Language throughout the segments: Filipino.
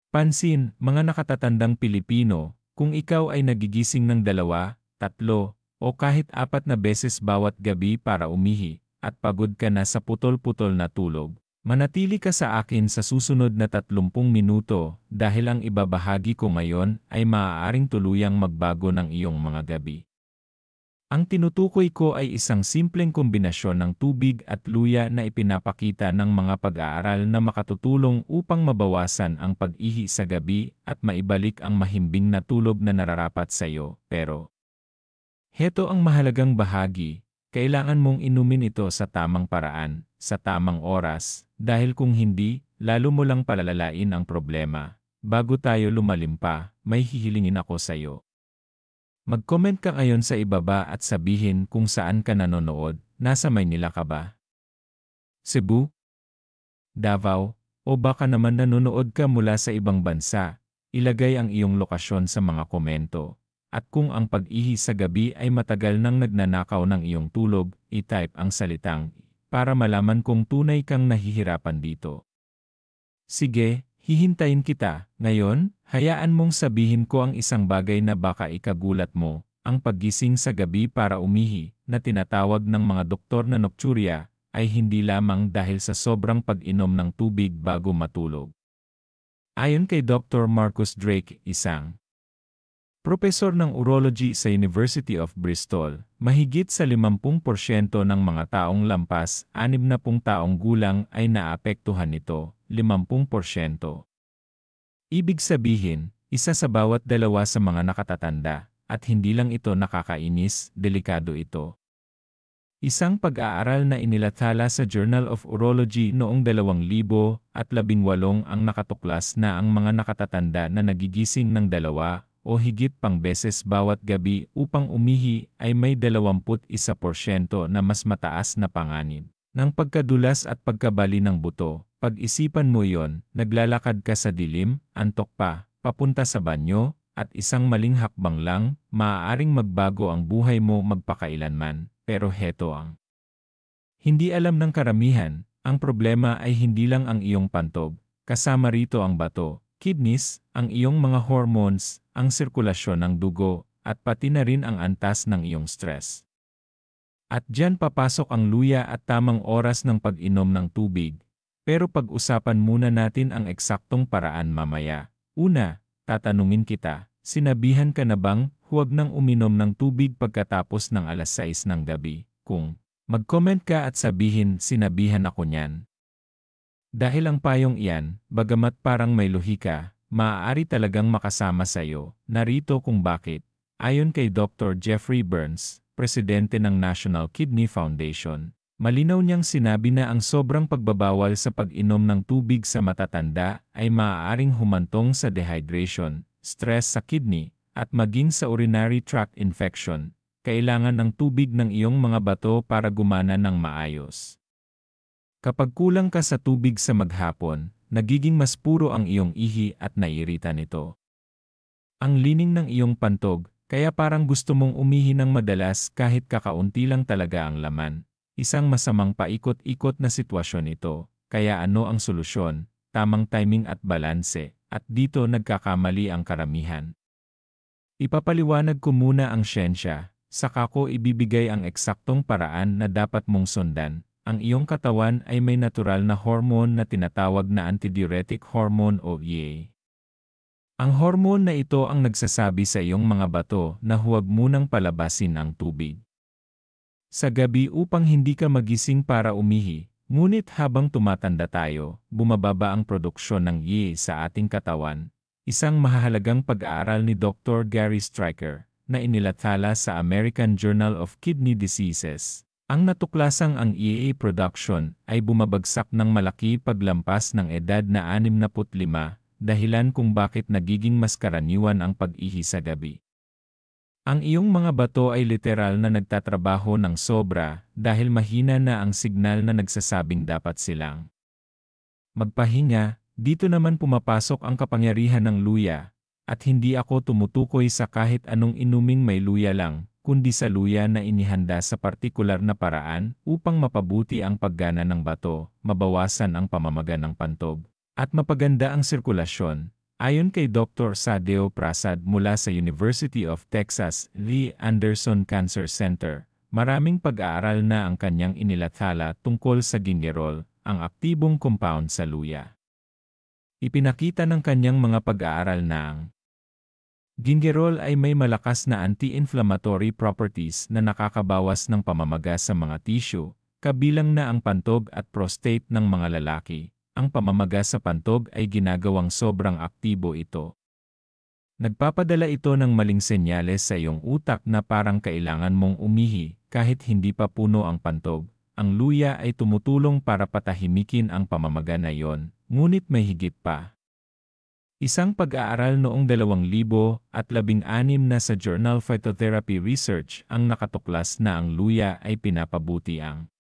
Pansin, mga nakatatandang Pilipino, kung ikaw ay nagigising ng 2, 3, o kahit 4 na beses bawat gabi para umihi, at pagod ka na sa putol-putol na tulog, manatili ka sa akin sa susunod na 30 minuto dahil ang ibabahagi ko ngayon ay maaaring tuluyang magbago ng iyong mga gabi. Ang tinutukoy ko ay isang simpleng kombinasyon ng tubig at luya na ipinapakita ng mga pag-aaral na makatutulong upang mabawasan ang pag-ihi sa gabi at maibalik ang mahimbing na tulog na nararapat sa iyo. Pero, heto ang mahalagang bahagi, kailangan mong inumin ito sa tamang paraan, sa tamang oras, dahil kung hindi, lalo mo lang palalalain ang problema. Bago tayo lumalim pa, may hihilingin ako sa iyo. Mag-comment ka ngayon sa ibaba at sabihin kung saan ka nanonood, nasa Maynila ka ba? Cebu? Davao? O baka naman nanonood ka mula sa ibang bansa? Ilagay ang iyong lokasyon sa mga komento. At kung ang pag-ihi sa gabi ay matagal nang nagnanakaw ng iyong tulog, i-type ang salitang para malaman kung tunay kang nahihirapan dito. Sige, hihintayin kita. Ngayon, hayaan mong sabihin ko ang isang bagay na baka ikagulat mo, ang paggising sa gabi para umihi, na tinatawag ng mga doktor na nocturia, ay hindi lamang dahil sa sobrang pag-inom ng tubig bago matulog. Ayon kay Dr. Marcus Drake, isang profesor ng urology sa University of Bristol, mahigit sa 50% ng mga taong lampas 60 taong gulang ay naapektuhan nito, 50%. Ibig sabihin, isa sa bawat 2 sa mga nakatatanda, at hindi lang ito nakakainis, delikado ito. Isang pag-aaral na inilathala sa Journal of Urology noong 2018 ang nakatuklas na ang mga nakatatanda na nagigising ng 2 o higit pang beses bawat gabi upang umihi ay may 21% na mas mataas na panganib ng pagkadulas at pagkabali ng buto. Pag-isipan mo yon, naglalakad ka sa dilim, antok pa, papunta sa banyo, at isang maling hakbang lang, maaaring magbago ang buhay mo magpakailanman. Pero heto ang hindi alam ng karamihan, ang problema ay hindi lang ang iyong pantog, kasama rito ang bato, kidneys, ang iyong mga hormones, ang sirkulasyon ng dugo, at pati na rin ang antas ng iyong stress. At diyan papasok ang luya at tamang oras ng pag-inom ng tubig. Pero pag-usapan muna natin ang eksaktong paraan mamaya. Una, tatanungin kita, sinabihan ka na bang huwag nang uminom ng tubig pagkatapos ng 6 ng gabi? Kung mag-comment ka at sabihin sinabihan ako niyan. Dahil ang payong iyan, bagamat parang may lohika, maaari talagang makasama sa iyo. Narito kung bakit. Ayon kay Dr. Jeffrey Burns, presidente ng National Kidney Foundation, malinaw niyang sinabi na ang sobrang pagbabawal sa pag-inom ng tubig sa matatanda ay maaaring humantong sa dehydration, stress sa kidney, at maging sa urinary tract infection. Kailangan ng tubig ng iyong mga bato para gumana ng maayos. Kapag kulang ka sa tubig sa maghapon, nagiging mas puro ang iyong ihi at naiirita nito ang lining ng iyong pantog, kaya parang gusto mong umihi ng madalas kahit kakaunti lang talaga ang laman. Isang masamang paikot-ikot na sitwasyon ito, kaya ano ang solusyon? Tamang timing at balanse, at dito nagkakamali ang karamihan. Ipapaliwanag ko muna ang siyensya, saka ko ibibigay ang eksaktong paraan na dapat mong sundan. Ang iyong katawan ay may natural na hormone na tinatawag na antidiuretic hormone o EA. Ang hormone na ito ang nagsasabi sa iyong mga bato na huwag munang palabasin ang tubig sa gabi upang hindi ka magising para umihi. Ngunit habang tumatanda tayo, bumababa ang produksyon ng EA sa ating katawan. Isang mahalagang pag-aaral ni Dr. Gary Stryker na inilathala sa American Journal of Kidney Diseases. Ang natuklasang ang EA production ay bumabagsak ng malaki paglampas ng edad na 65, dahilan kung bakit nagiging mas karaniwan ang pag-ihi sa gabi. Ang iyong mga bato ay literal na nagtatrabaho ng sobra dahil mahina na ang signal na nagsasabing dapat silang magpahinga. Dito naman pumapasok ang kapangyarihan ng luya, at hindi ako tumutukoy sa kahit anong inuming may luya lang, kundi sa luya na inihanda sa partikular na paraan upang mapabuti ang paggana ng bato, mabawasan ang pamamaga ng pantog, at mapaganda ang sirkulasyon. Ayon kay Dr. Sadeo Prasad mula sa University of Texas Lee Anderson Cancer Center, maraming pag-aaral na ang kanyang inilathala tungkol sa gingerol, ang aktibong compound sa luya. Ipinakita ng kanyang mga pag-aaral na ang gingerol ay may malakas na anti-inflammatory properties na nakakabawas ng pamamaga sa mga tissue, kabilang na ang pantog at prostate ng mga lalaki. Ang pamamaga sa pantog ay ginagawang sobrang aktibo ito. Nagpapadala ito ng maling senyales sa iyong utak na parang kailangan mong umihi kahit hindi pa puno ang pantog. Ang luya ay tumutulong para patahimikin ang pamamaga na iyon, ngunit may higit pa. Isang pag-aaral noong 2016 na sa Journal Phytotherapy Research ang nakatuklas na ang luya ay pinapabuti ang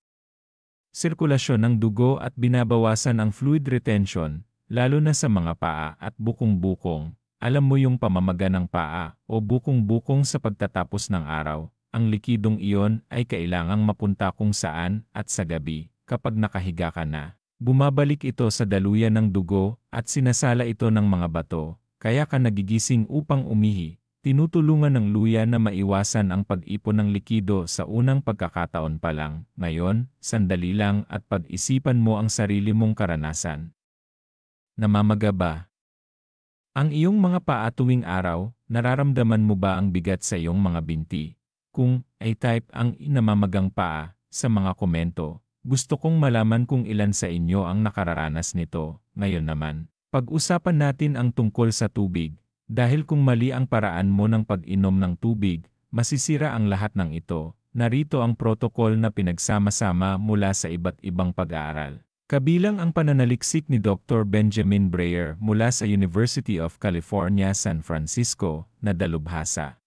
sirkulasyon ng dugo at binabawasan ang fluid retention, lalo na sa mga paa at bukong-bukong. Alam mo yung pamamaga ng paa o bukong-bukong sa pagtatapos ng araw, ang likidong iyon ay kailangang mapunta kung saan at sa gabi, kapag nakahiga ka na. Bumabalik ito sa daluyan ng dugo at sinasala ito ng mga bato, kaya ka nagigising upang umihi. Tinutulungan ng luya na maiwasan ang pag-ipon ng likido sa unang pagkakataon pa lang. Ngayon, sandali lang at pag-isipan mo ang sarili mong karanasan. Namamaga ba ang iyong mga paa tuwing araw? Nararamdaman mo ba ang bigat sa iyong mga binti? Kung ay type ang namamagang paa, sa mga komento, gusto kong malaman kung ilan sa inyo ang nakararanas nito. Ngayon naman, pag-usapan natin ang tungkol sa tubig. Dahil kung mali ang paraan mo ng pag-inom ng tubig, masisira ang lahat ng ito. Narito ang protokol na pinagsama-sama mula sa iba't ibang pag-aaral. Kabilang ang pananaliksik ni Dr. Benjamin Breyer mula sa University of California, San Francisco, na dalubhasa.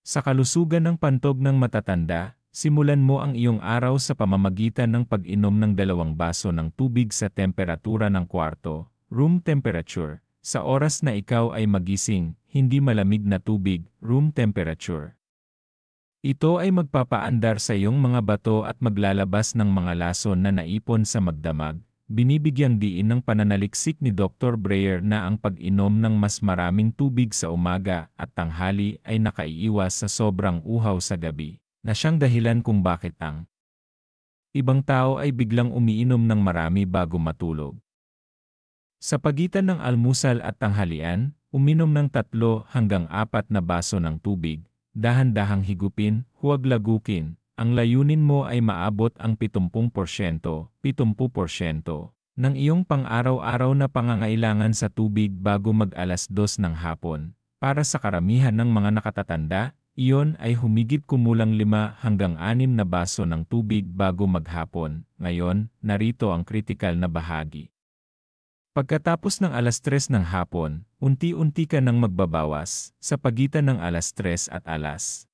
Sa kalusugan ng pantog ng matatanda, simulan mo ang iyong araw sa pamamagitan ng pag-inom ng 2 baso ng tubig sa temperatura ng kwarto, room temperature. Sa oras na ikaw ay magising, hindi malamig na tubig, room temperature. Ito ay magpapaandar sa iyong mga bato at maglalabas ng mga lason na naipon sa magdamag. Binibigyang diin ng pananaliksik ni Dr. Breyer na ang pag-inom ng mas maraming tubig sa umaga at tanghali ay nakaiiwas sa sobrang uhaw sa gabi, na siyang dahilan kung bakit ang ibang tao ay biglang umiinom ng marami bago matulog. Sa pagitan ng almusal at tanghalian, uminom ng 3 hanggang 4 na baso ng tubig, dahan-dahang higupin, huwag lagukin. Ang layunin mo ay maabot ang 70% ng iyong pang-araw-araw na pangangailangan sa tubig bago mag-alas 2 ng hapon. Para sa karamihan ng mga nakatatanda, iyon ay humigit kumulang 5 hanggang 6 na baso ng tubig bago maghapon. Ngayon, narito ang kritikal na bahagi. Pagkatapos ng alas 3 ng hapon, unti-unti ka nang magbabawas, sa pagitan ng alas 3 at alas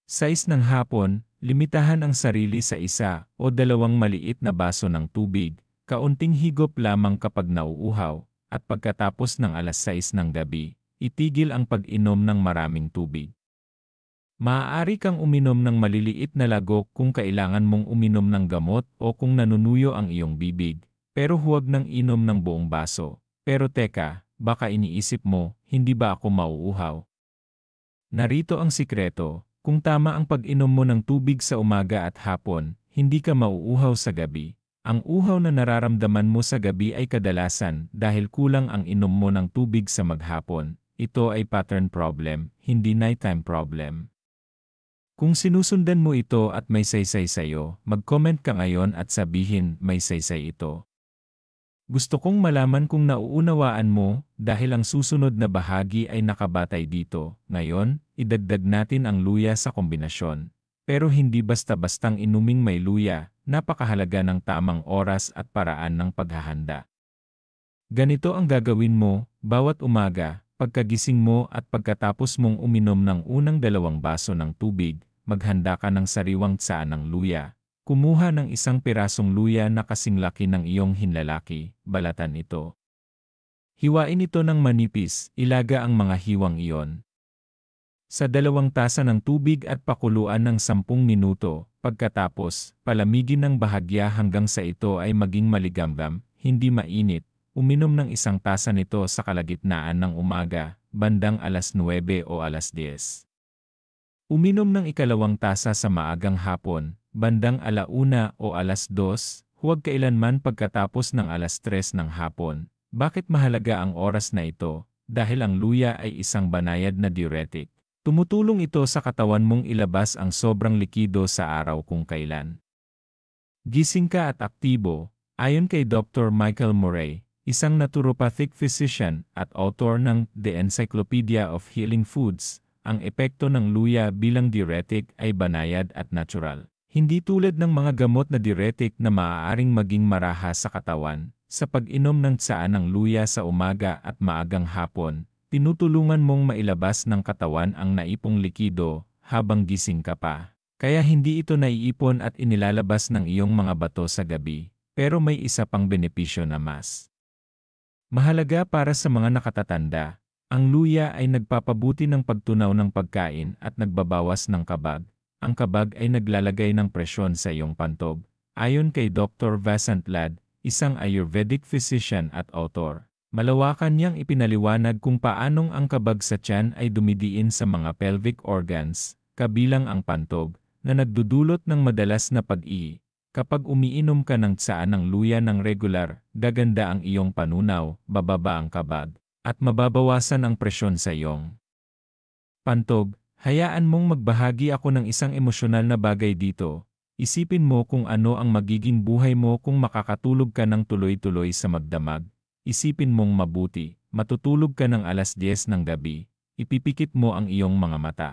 6 ng hapon, limitahan ang sarili sa 1 o 2 maliit na baso ng tubig, kaunting higop lamang kapag nauuhaw, at pagkatapos ng alas 6 ng gabi, itigil ang pag-inom ng maraming tubig. Maaari kang uminom ng maliliit na lagok kung kailangan mong uminom ng gamot o kung nanunuyo ang iyong bibig. Pero huwag nang inom ng buong baso. Pero teka, baka iniisip mo, hindi ba ako mauuhaw? Narito ang sikreto, kung tama ang pag-inom mo ng tubig sa umaga at hapon, hindi ka mauuhaw sa gabi. Ang uhaw na nararamdaman mo sa gabi ay kadalasan dahil kulang ang inom mo ng tubig sa maghapon. Ito ay pattern problem, hindi nighttime problem. Kung sinusundan mo ito at may saysay sa'yo, mag-comment ka ngayon at sabihin may saysay ito. Gusto kong malaman kung nauunawaan mo dahil ang susunod na bahagi ay nakabatay dito. Ngayon, idagdag natin ang luya sa kombinasyon. Pero hindi basta-bastang inuming may luya, napakahalaga ng tamang oras at paraan ng paghahanda. Ganito ang gagawin mo, bawat umaga, pagkagising mo at pagkatapos mong uminom ng unang 2 baso ng tubig, maghanda ka ng sariwang tsaan ng luya. Kumuha ng 1 pirasong luya na kasing laki ng iyong hinlalaki, balatan ito. Hiwain ito ng manipis, ilaga ang mga hiwang iyon sa 2 tasa ng tubig at pakuluan ng 10 minuto. Pagkatapos, palamigin ng bahagya hanggang sa ito ay maging maligamgam, hindi mainit. uminom ng isang tasa nito sa kalagitnaan ng umaga, bandang alas 9 o alas 10. Uminom ng ikalawang tasa sa maagang hapon, bandang 1 o alas 2, huwag kailanman pagkatapos ng alas 3 ng hapon. Bakit mahalaga ang oras na ito? Dahil ang luya ay isang banayad na diuretic. Tumutulong ito sa katawan mong ilabas ang sobrang likido sa araw kung kailan. Gising ka at aktibo, ayon kay Dr. Michael Murray, isang naturopathic physician at author ng The Encyclopedia of Healing Foods, ang epekto ng luya bilang diuretic ay banayad at natural. Hindi tulad ng mga gamot na diuretic na maaaring maging marahas sa katawan. Sa pag-inom ng tsaa ng luya sa umaga at maagang hapon, tinutulungan mong mailabas ng katawan ang naipong likido habang gising ka pa. Kaya hindi ito naiipon at inilalabas ng iyong mga bato sa gabi, pero may isa pang benepisyo na mas mahalaga para sa mga nakatatanda. Ang luya ay nagpapabuti ng pagtunaw ng pagkain at nagbabawas ng kabag. Ang kabag ay naglalagay ng presyon sa iyong pantog. Ayon kay Dr. Vasant Lad, isang Ayurvedic physician at author, malawakan niyang ipinaliwanag kung paanong ang kabag sa tiyan ay dumidiin sa mga pelvic organs, kabilang ang pantog, na nagdudulot ng madalas na pag-ihi. Kapag umiinom ka ng tsaa ng luya ng regular, gaganda ang iyong panunaw, bababa ang kabag, at mababawasan ang presyon sa iyong pantog. Hayaan mong magbahagi ako ng isang emosyonal na bagay dito. Isipin mo kung ano ang magiging buhay mo kung makakatulog ka ng tuloy-tuloy sa magdamag. Isipin mong mabuti, matutulog ka ng alas 10 ng gabi, ipipikit mo ang iyong mga mata.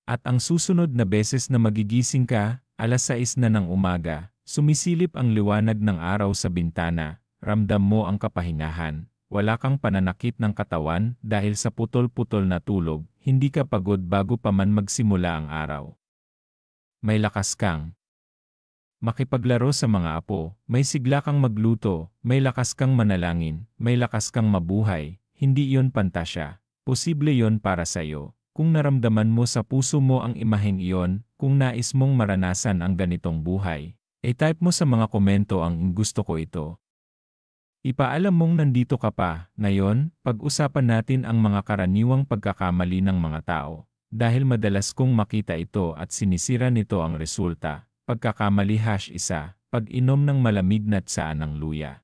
At ang susunod na beses na magigising ka, alas 6 na ng umaga, sumisilip ang liwanag ng araw sa bintana, ramdam mo ang kapahingahan, wala kang pananakit ng katawan dahil sa putol-putol na tulog, hindi ka pagod bago pa man magsimula ang araw. May lakas kang makipaglaro sa mga apo, may sigla kang magluto, may lakas kang manalangin, may lakas kang mabuhay, hindi iyon pantasya, posible iyon para sa iyo. Kung naramdaman mo sa puso mo ang imaheng iyon, kung nais mong maranasan ang ganitong buhay, i-type mo sa mga komento ang gusto ko ito. Ipaalam mong nandito ka pa. Ngayon, pag-usapan natin ang mga karaniwang pagkakamali ng mga tao. Dahil madalas kong makita ito at sinisira nito ang resulta. Pagkakamali #1, pag-inom ng malamig na tsaa ng luya.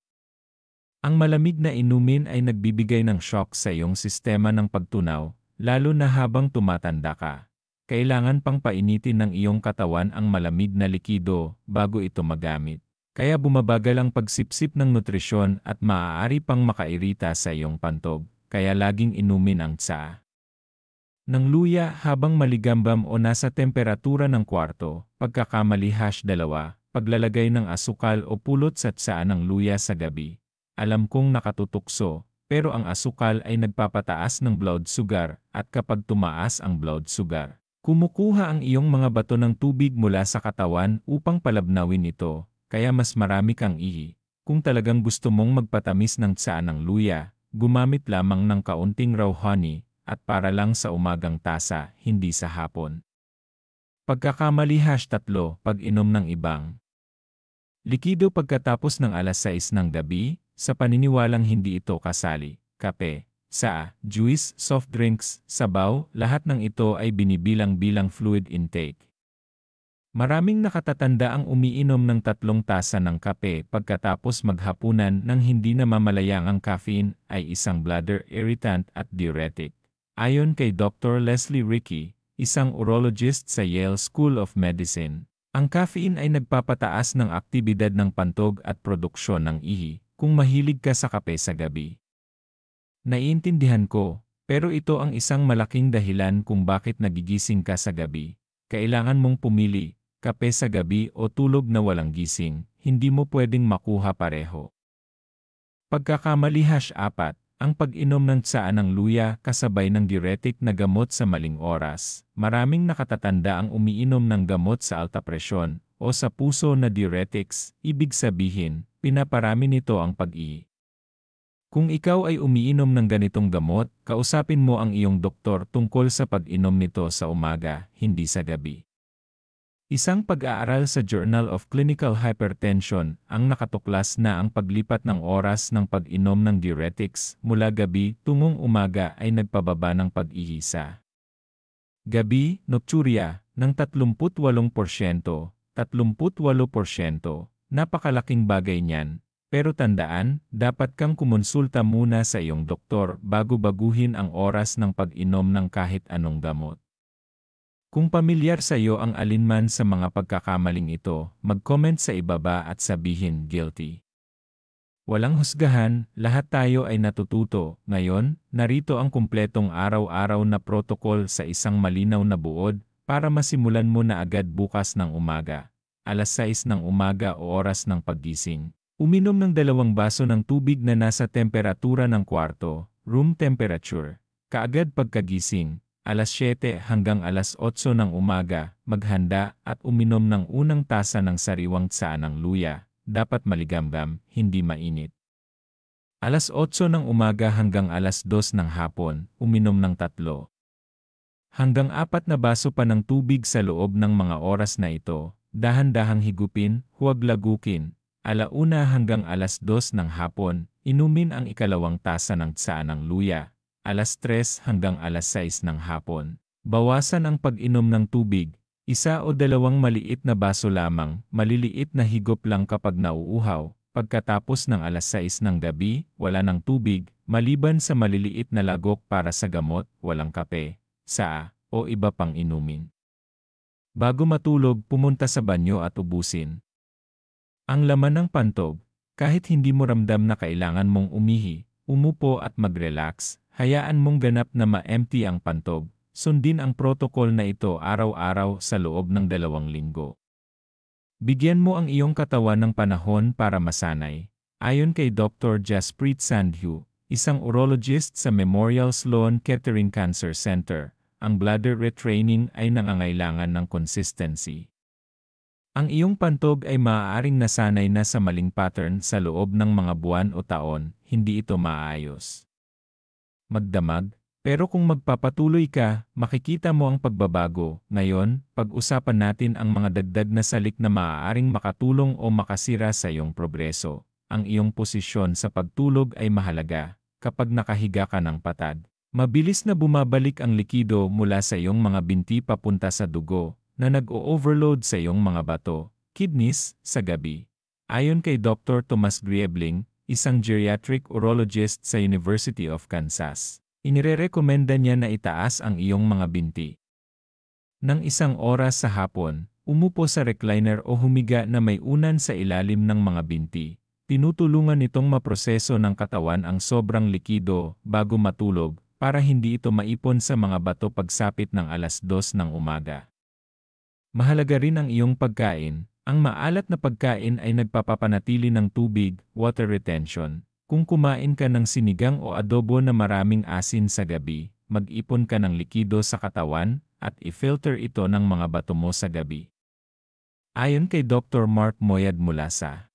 Ang malamig na inumin ay nagbibigay ng shock sa iyong sistema ng pagtunaw, lalo na habang tumatanda ka. Kailangan pang painitin ng iyong katawan ang malamig na likido bago ito magamit. Kaya bumabagal ang pagsipsip ng nutrisyon at maaari pang makairita sa iyong pantog, kaya laging inumin ang tsaa ng luya habang maligambam o nasa temperatura ng kwarto. Pagkakamali #2, paglalagay ng asukal o pulot sa tsaa ng luya sa gabi. Alam kong nakatutukso, pero ang asukal ay nagpapataas ng blood sugar at kapag tumaas ang blood sugar, kumukuha ang iyong mga bato ng tubig mula sa katawan upang palabnawin ito. Kaya mas marami kang ihi. Kung talagang gusto mong magpatamis ng tsaa ng luya, gumamit lamang ng kaunting raw honey, at para lang sa umagang tasa, hindi sa hapon. Pagkakamali #3, pag-inom ng ibang likido pagkatapos ng alas 6 ng gabi, sa paniniwalang hindi ito kasali. Kape, tsaa, juice, soft drinks, sabaw, lahat ng ito ay binibilang-bilang fluid intake. Maraming nakatatanda ang umiinom ng 3 tasa ng kape pagkatapos maghapunan nang hindi namamalayang ang caffeine ay isang bladder irritant at diuretic. Ayon kay Dr. Leslie Rickey, isang urologist sa Yale School of Medicine, ang caffeine ay nagpapataas ng aktibidad ng pantog at produksyon ng ihi kung mahilig ka sa kape sa gabi. Naiintindihan ko, pero ito ang isang malaking dahilan kung bakit nagigising ka sa gabi. Kailangan mong pumili. Kape sa gabi o tulog na walang gising, hindi mo pwedeng makuha pareho. Pagkakamali #4, ang pag-inom ng tsaa ng luya kasabay ng diuretic na gamot sa maling oras. Maraming nakatatanda ang umiinom ng gamot sa alta presyon o sa puso na diuretics, ibig sabihin, pinaparami nito ang pag-ihi. Kung ikaw ay umiinom ng ganitong gamot, kausapin mo ang iyong doktor tungkol sa pag-inom nito sa umaga, hindi sa gabi. Isang pag-aaral sa Journal of Clinical Hypertension ang nakatuklas na ang paglipat ng oras ng pag-inom ng diuretics mula gabi tungong umaga ay nagpababa ng pag-ihisa. Gabi, nocturia, ng 38%, 38%, napakalaking bagay niyan. Pero tandaan, dapat kang kumonsulta muna sa iyong doktor bago baguhin ang oras ng pag-inom ng kahit anong gamot. Kung pamilyar sa iyo ang alinman sa mga pagkakamaling ito, mag-comment sa ibaba at sabihin guilty. Walang husgahan, lahat tayo ay natututo. Ngayon, narito ang kumpletong araw-araw na protokol sa isang malinaw na buod para masimulan mo na agad bukas ng umaga. Alas 6 ng umaga o oras ng paggising. Uminom ng 2 baso ng tubig na nasa temperatura ng kwarto, room temperature. Kaagad pagkagising, alas 7 hanggang alas 8 ng umaga, maghanda at uminom ng unang tasa ng sariwang tsaa ng luya. Dapat maligamgam, hindi mainit. Alas 8 ng umaga hanggang alas 2 ng hapon, uminom ng 3 hanggang 4 na baso pa ng tubig sa loob ng mga oras na ito. Dahan-dahang higupin, huwag lagukin. Alauna hanggang alas 2 ng hapon, inumin ang ikalawang tasa ng tsaa ng luya. Alas 3 hanggang alas 6 ng hapon. Bawasan ang pag-inom ng tubig. 1 o 2 maliit na baso lamang, maliliit na higop lang kapag nauuhaw. Pagkatapos ng alas 6 ng gabi, wala ng tubig, maliban sa maliliit na lagok para sa gamot, walang kape, tsaa, o iba pang inumin. Bago matulog, pumunta sa banyo at ubusin ang laman ng pantog. Kahit hindi mo ramdam na kailangan mong umihi, umupo at mag-relax, hayaan mong ganap na ma-empty ang pantog. Sundin ang protokol na ito araw-araw sa loob ng 2 linggo. Bigyan mo ang iyong katawan ng panahon para masanay. Ayon kay Dr. Jasprit Sandhu, isang urologist sa Memorial Sloan Kettering Cancer Center, ang bladder retraining ay nangangailangan ng consistency. Ang iyong pantog ay maaaring nasanay na sa maling pattern sa loob ng mga buwan o taon, hindi ito maayos. Magdamag. Pero kung magpapatuloy ka, makikita mo ang pagbabago. Ngayon, pag-usapan natin ang mga dagdag na salik na maaaring makatulong o makasira sa iyong progreso. Ang iyong posisyon sa pagtulog ay mahalaga. Kapag nakahiga ka ng patag, mabilis na bumabalik ang likido mula sa iyong mga binti papunta sa dugo, na nag-o-overload sa iyong mga bato, kidneys, sa gabi. Ayon kay Dr. Thomas Griebling, isang geriatric urologist sa University of Kansas. Inirerekomenda niya na itaas ang iyong mga binti. Nang 1 oras sa hapon, umupo sa recliner o humiga na may unan sa ilalim ng mga binti. Tinutulungan nitong maproseso ng katawan ang sobrang likido bago matulog para hindi ito maipon sa mga bato pagsapit ng alas 2 ng umaga. Mahalaga rin ang iyong pagkain. Ang maalat na pagkain ay nagpapapanatili ng tubig, water retention. Kung kumain ka ng sinigang o adobo na maraming asin sa gabi, mag-ipon ka ng likido sa katawan at i-filter ito ng mga bato mo sa gabi. Ayon kay Dr. Mark Moyad mula sa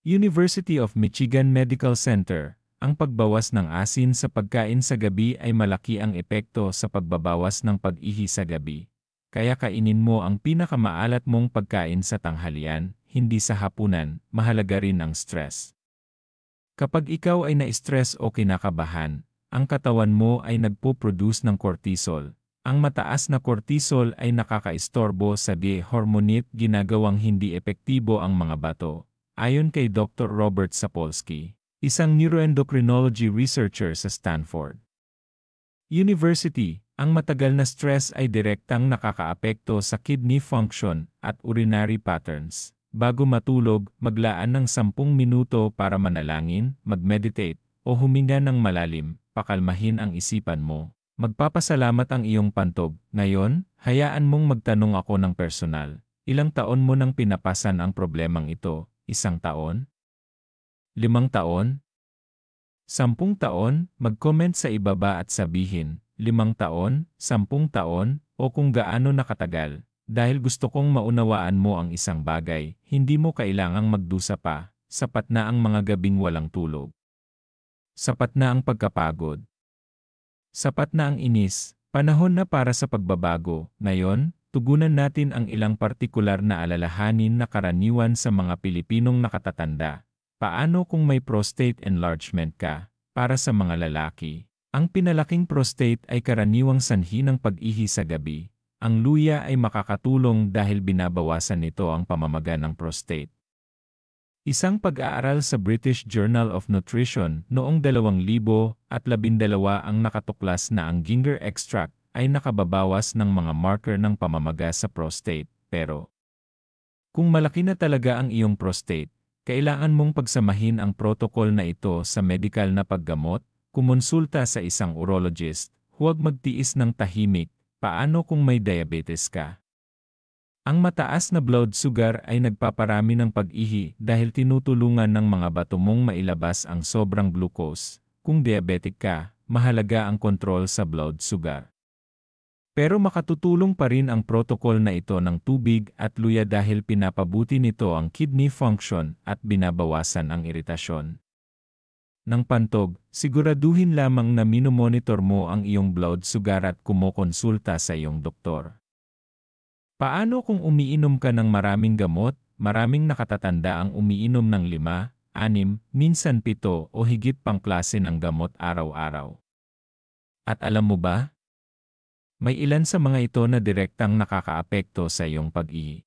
University of Michigan Medical Center, ang pagbawas ng asin sa pagkain sa gabi ay malaki ang epekto sa pagbabawas ng pag-ihi sa gabi. Kaya kainin mo ang pinakamaalat mong pagkain sa tanghalian, hindi sa hapunan. Mahalaga rin ang stress. Kapag ikaw ay na-stress o kinakabahan, ang katawan mo ay nagpo-produce ng cortisol. Ang mataas na cortisol ay nakakaistorbo sa hormonate ginagawang hindi epektibo ang mga bato. Ayon kay Dr. Robert Sapolsky, isang neuroendocrinology researcher sa Stanford University, ang matagal na stress ay direktang nakakaapekto sa kidney function at urinary patterns. Bago matulog, maglaan ng 10 minuto para manalangin, mag-meditate, o huminga ng malalim, pakalmahin ang isipan mo. Magpapasalamat ang iyong pantog. Ngayon, hayaan mong magtanong ako ng personal. Ilang taon mo nang pinapasan ang problemang ito? 1 taon? 5 taon? 10 taon? Mag-comment sa ibaba at sabihin, 5 taon, 10 taon, o kung gaano nakatagal. Dahil gusto kong maunawaan mo ang isang bagay, hindi mo kailangang magdusa pa, sapat na ang mga gabing walang tulog. Sapat na ang pagkapagod. Sapat na ang inis, panahon na para sa pagbabago. Ngayon, tugunan natin ang ilang partikular na alalahanin na karaniwan sa mga Pilipinong nakatatanda. Paano kung may prostate enlargement ka? Para sa mga lalaki, ang pinalaking prostate ay karaniwang sanhi ng pag-ihi sa gabi. Ang luya ay makakatulong dahil binabawasan nito ang pamamaga ng prostate. Isang pag-aaral sa British Journal of Nutrition noong 2012 ang nakatuklas na ang ginger extract ay nakababawas ng mga marker ng pamamaga sa prostate. Pero, kung malaki na talaga ang iyong prostate, kailangan mong pagsamahin ang protocol na ito sa medikal na paggamot, kumonsulta sa isang urologist, huwag magtiis ng tahimik. Paano kung may diabetes ka? Ang mataas na blood sugar ay nagpaparami ng pag-ihi dahil tinutulungan ng mga bato mong mailabas ang sobrang glucose. Kung diabetic ka, mahalaga ang kontrol sa blood sugar. Pero makatutulong pa rin ang protocol na ito ng tubig at luya dahil pinapabuti nito ang kidney function at binabawasan ang iritasyon. Ng pantog, siguraduhin lamang na minomonitor mo ang iyong blood sugar at kumokonsulta sa iyong doktor. Paano kung umiinom ka ng maraming gamot? Maraming nakatatanda ang umiinom ng 5, 6, minsan 7 o higit pang klase ng gamot araw-araw. At alam mo ba? May ilan sa mga ito na direktang nakakaapekto sa iyong pag-ihi.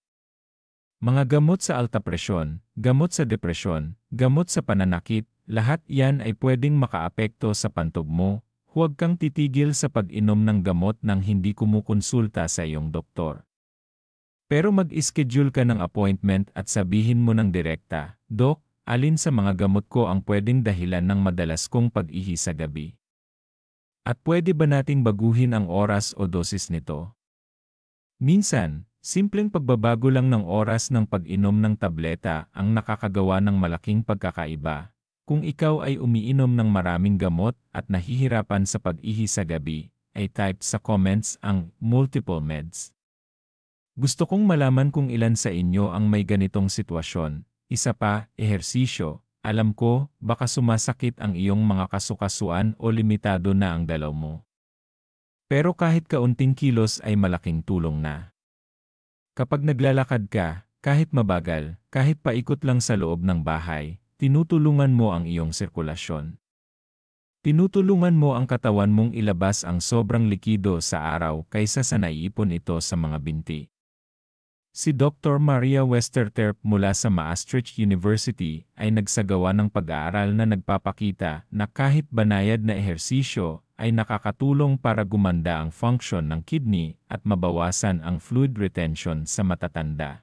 Mga gamot sa alta presyon, gamot sa depresyon, gamot sa pananakit, lahat yan ay pwedeng makaapekto sa pantog mo. Huwag kang titigil sa pag-inom ng gamot nang hindi kumukonsulta sa iyong doktor. Pero mag-schedule ka ng appointment at sabihin mo ng direkta, "Dok, alin sa mga gamot ko ang pwedeng dahilan ng madalas kong pag-ihi sa gabi? At pwede ba nating baguhin ang oras o dosis nito?" Minsan, simpleng pagbabago lang ng oras ng pag-inom ng tableta ang nakakagawa ng malaking pagkakaiba. Kung ikaw ay umiinom ng maraming gamot at nahihirapan sa pag-ihi sa gabi, ay type sa comments ang multiple meds. Gusto kong malaman kung ilan sa inyo ang may ganitong sitwasyon. Isa pa, ehersisyo. Alam ko, baka sumasakit ang iyong mga kasukasuan o limitado na ang dalaw mo. Pero kahit kaunting kilos ay malaking tulong na. Kapag naglalakad ka, kahit mabagal, kahit paikot lang sa loob ng bahay, tinutulungan mo ang iyong sirkulasyon. Tinutulungan mo ang katawan mong ilabas ang sobrang likido sa araw kaysa sa naiipon ito sa mga binti. Si Dr. Maria Westerterp mula sa Maastricht University ay nagsagawa ng pag-aaral na nagpapakita na kahit banayad na ehersisyo ay nakakatulong para gumanda ang function ng kidney at mabawasan ang fluid retention sa matatanda.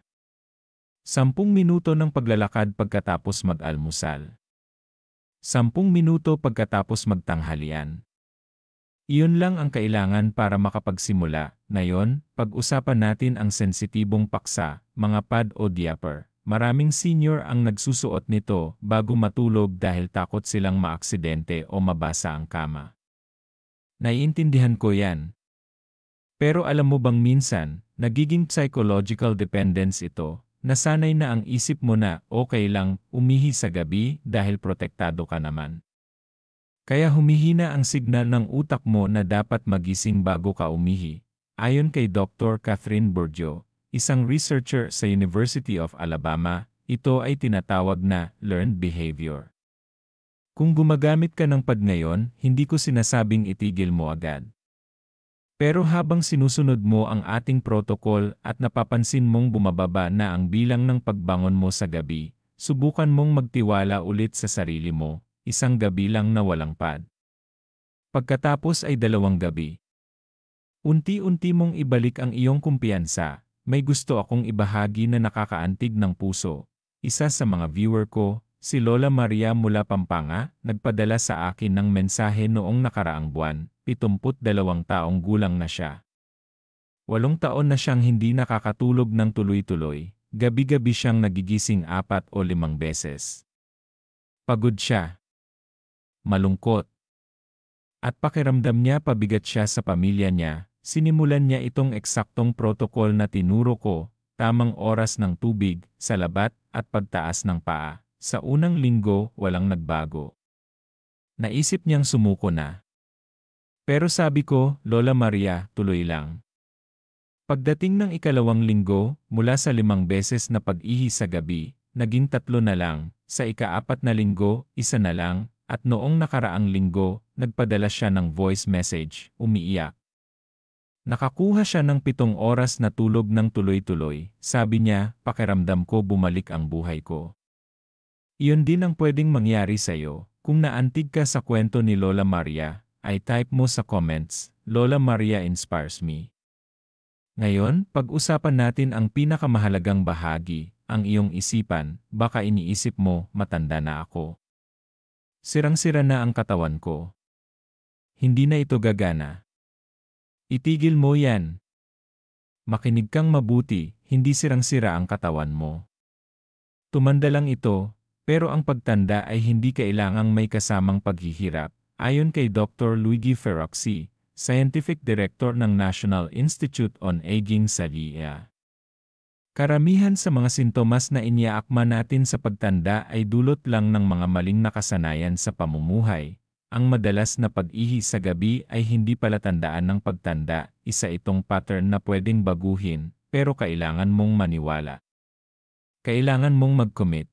10 minuto ng paglalakad pagkatapos mag-almusal. 10 minuto pagkatapos magtanghalian. Iyon lang ang kailangan para makapagsimula. Ngayon, pag-usapan natin ang sensitibong paksa, mga pad o diaper. Maraming senior ang nagsusuot nito bago matulog dahil takot silang maaksidente o mabasa ang kama. Naiintindihan ko yan. Pero alam mo bang minsan, nagiging psychological dependence ito. Nasanay na ang isip mo na okay lang umihi sa gabi dahil protektado ka naman. Kaya humihina ang signal ng utak mo na dapat magising bago ka umihi. Ayon kay Dr. Catherine Bourgeau, isang researcher sa University of Alabama, ito ay tinatawag na learned behavior. Kung gumagamit ka ng pad ngayon, hindi ko sinasabing itigil mo agad. Pero habang sinusunod mo ang ating protocol at napapansin mong bumababa na ang bilang ng pagbangon mo sa gabi, subukan mong magtiwala ulit sa sarili mo, isang gabi lang na walang pad. Pagkatapos ay 2 gabi. Unti-unti mong ibalik ang iyong kumpiyansa. May gusto akong ibahagi na nakakaantig ng puso. Isa sa mga viewer ko, si Lola Maria mula Pampanga, nagpadala sa akin ng mensahe noong nakaraang buwan. 72 taong gulang na siya. 8 taon na siyang hindi nakakatulog ng tuloy-tuloy. Gabi-gabi siyang nagigising 4 o 5 beses. Pagod siya. Malungkot. At pakiramdam niya pabigat siya sa pamilya niya. Sinimulan niya itong eksaktong protocol na tinuro ko, tamang oras ng tubig, salabat, at pagtaas ng paa. Sa unang linggo, walang nagbago. Naisip niyang sumuko na. Pero sabi ko, Lola Maria, tuloy lang. Pagdating ng ikalawang linggo, mula sa 5 beses na pag-ihi sa gabi, naging 3 na lang, sa ika-4 na linggo, 1 na lang, at noong nakaraang linggo, nagpadala siya ng voice message, umiiyak. Nakakuha siya ng 7 oras na tulog ng tuloy-tuloy. Sabi niya, pakiramdam ko bumalik ang buhay ko. Iyon din ang pwedeng mangyari sa'yo. Kung naantig ka sa kwento ni Lola Maria, ay type mo sa comments, Lola Maria inspires me. Ngayon, pag-usapan natin ang pinakamahalagang bahagi, ang iyong isipan. Baka iniisip mo, matanda na ako. Sirang-sira na ang katawan ko. Hindi na ito gagana. Itigil mo yan. Makinig kang mabuti, hindi sirang-sira ang katawan mo. Tumanda lang ito, pero ang pagtanda ay hindi kailangang may kasamang paghihirap, ayon kay Dr. Luigi Ferroxi, Scientific Director ng National Institute on Aging sa LIA. Karamihan sa mga sintomas na iniaakma natin sa pagtanda ay dulot lang ng mga maling nakasanayan sa pamumuhay. Ang madalas na pag-ihi sa gabi ay hindi palatandaan ng pagtanda, isa itong pattern na pwedeng baguhin, pero kailangan mong maniwala. Kailangan mong mag-commit.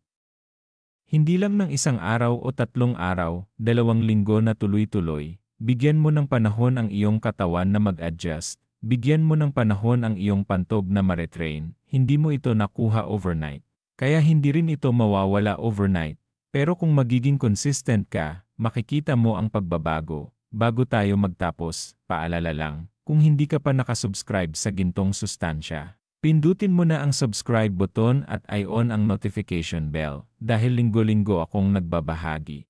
Hindi lang ng 1 araw o 3 araw, 2 linggo na tuloy-tuloy. Bigyan mo ng panahon ang iyong katawan na mag-adjust. Bigyan mo ng panahon ang iyong pantog na ma-retrain. Hindi mo ito nakuha overnight. Kaya hindi rin ito mawawala overnight. Pero kung magiging consistent ka, makikita mo ang pagbabago. Bago tayo magtapos, paalala lang, kung hindi ka pa nakasubscribe sa Gintong Sustansya, pindutin mo na ang subscribe button at i-on ang notification bell dahil linggo-linggo akong nagbabahagi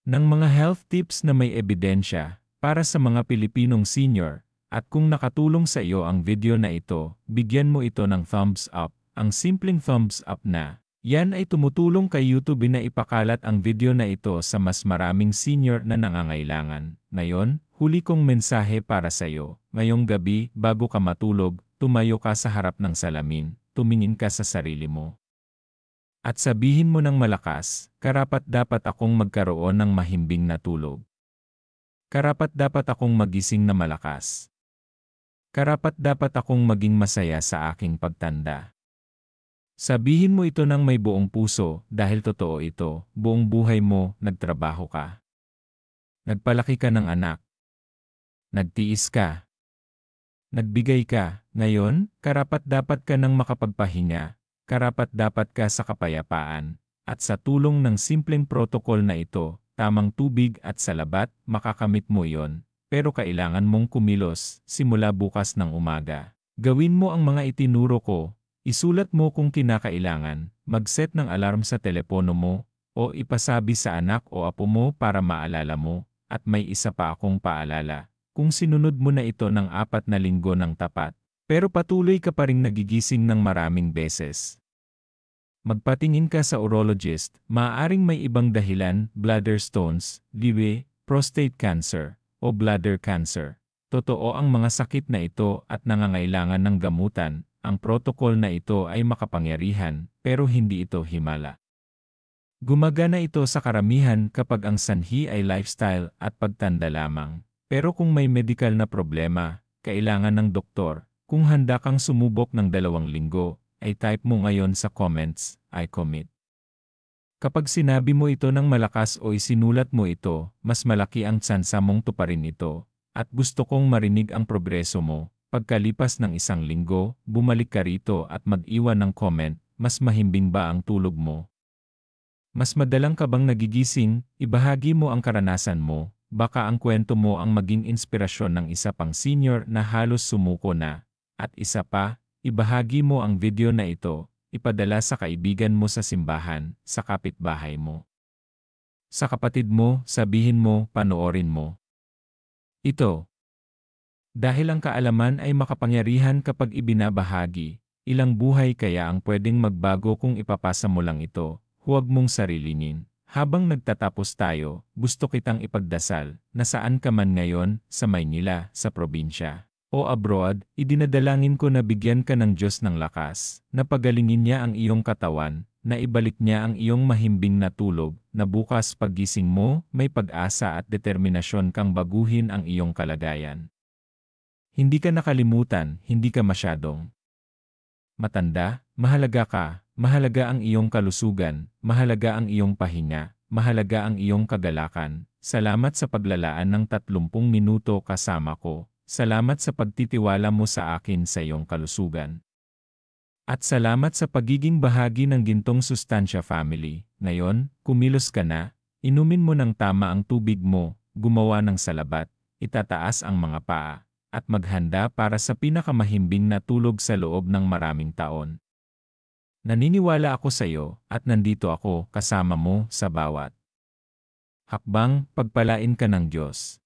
ng mga health tips na may ebidensya para sa mga Pilipinong senior. At kung nakatulong sa iyo ang video na ito, bigyan mo ito ng thumbs up. Ang simpleng thumbs up na yan ay tumutulong kay YouTube na ipakalat ang video na ito sa mas maraming senior na nangangailangan. Ngayon, huli kong mensahe para sa iyo. Ngayong gabi, bago ka matulog, tumayo ka sa harap ng salamin, tumingin ka sa sarili mo. At sabihin mo ng malakas, karapat-dapat akong magkaroon ng mahimbing na tulog. Karapat-dapat akong magising na malakas. Karapat-dapat akong maging masaya sa aking pagtanda. Sabihin mo ito ng may buong puso dahil totoo ito, buong buhay mo, nagtrabaho ka. Nagpalaki ka ng anak. Nagtiis ka. Nagbigay ka. Ngayon, karapat-dapat ka ng makapagpahinga. Karapat-dapat ka sa kapayapaan, at sa tulong ng simpleng protokol na ito, tamang tubig at salabat, makakamit mo iyon. Pero kailangan mong kumilos, simula bukas ng umaga. Gawin mo ang mga itinuro ko, isulat mo kung kinakailangan, mag-set ng alarm sa telepono mo, o ipasabi sa anak o apo mo para maalala mo, at may isa pa akong paalala. Kung sinunod mo na ito ng 4 na linggo ng tapat, pero patuloy ka pa ring nagigising ng maraming beses, magpatingin ka sa urologist. Maaaring may ibang dahilan, bladder stones, liwe, prostate cancer, o bladder cancer. Totoo ang mga sakit na ito at nangangailangan ng gamutan. Ang protokol na ito ay makapangyarihan, pero hindi ito himala. Gumagana ito sa karamihan kapag ang sanhi ay lifestyle at pagtanda lamang. Pero kung may medical na problema, kailangan ng doktor. Kung handa kang sumubok ng 2 linggo, ay type mo ngayon sa comments, I commit. Kapag sinabi mo ito ng malakas o isinulat mo ito, mas malaki ang tsansa mong tuparin ito. At gusto kong marinig ang progreso mo. Pagkalipas ng 1 linggo, bumalik ka rito at mag-iwan ng comment, mas mahimbing ba ang tulog mo? Mas madalang ka bang nagigising? Ibahagi mo ang karanasan mo. Baka ang kwento mo ang maging inspirasyon ng isa pang senior na halos sumuko na. At isa pa, ibahagi mo ang video na ito, ipadala sa kaibigan mo sa simbahan, sa kapitbahay mo. Sa kapatid mo, sabihin mo, panoorin mo ito. Dahil ang kaalaman ay makapangyarihan kapag ibinabahagi, ilang buhay kaya ang pwedeng magbago kung ipapasa mo lang ito, huwag mong sarilinin. Habang nagtatapos tayo, gusto kitang ipagdasal, na saan ka man ngayon, sa Maynila, sa probinsya, o abroad, idinadalangin ko na bigyan ka ng Diyos ng lakas, na pagalingin niya ang iyong katawan, na ibalik niya ang iyong mahimbing na tulog, na bukas paggising mo, may pag-asa at determinasyon kang baguhin ang iyong kalagayan. Hindi ka nakalimutan, hindi ka masyadong matanda, mahalaga ang iyong kalusugan, mahalaga ang iyong pahinga, mahalaga ang iyong kagalakan. Salamat sa paglalaan ng 30 minuto kasama ko. Salamat sa pagtitiwala mo sa akin sa iyong kalusugan. At salamat sa pagiging bahagi ng Gintong Sustansya Family. Ngayon, kumilos ka na, inumin mo ng tama ang tubig mo, gumawa ng salabat, itataas ang mga paa, at maghanda para sa pinakamahimbing na tulog sa loob ng maraming taon. Naniniwala ako sa iyo, at nandito ako kasama mo sa bawat hakbang. Pagpalain ka ng Diyos.